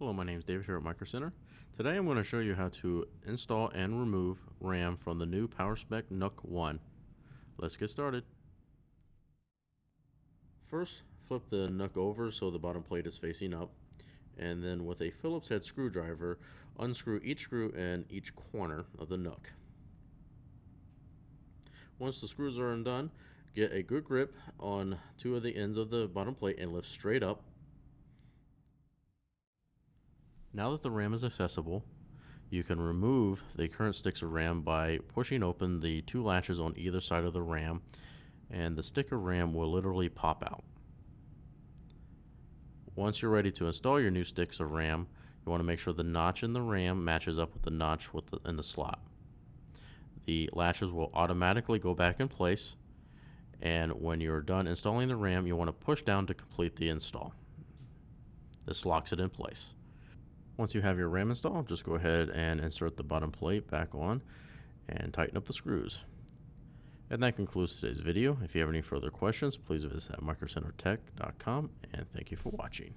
Hello, my name is David here at Micro Center. Today I'm going to show you how to install and remove RAM from the new PowerSpec NUC1. Let's get started. First, flip the NUC over so the bottom plate is facing up, and then with a Phillips head screwdriver, unscrew each screw in each corner of the NUC. Once the screws are undone, get a good grip on two of the ends of the bottom plate and lift straight up. Now that the RAM is accessible, you can remove the current sticks of RAM by pushing open the two latches on either side of the RAM, and the stick of RAM will literally pop out. Once you're ready to install your new sticks of RAM, you want to make sure the notch in the RAM matches up with the notch in the slot. The latches will automatically go back in place, and when you're done installing the RAM, you want to push down to complete the install. This locks it in place. Once you have your RAM installed, just go ahead and insert the bottom plate back on and tighten up the screws. And that concludes today's video. If you have any further questions, please visit microcentertech.com, and thank you for watching.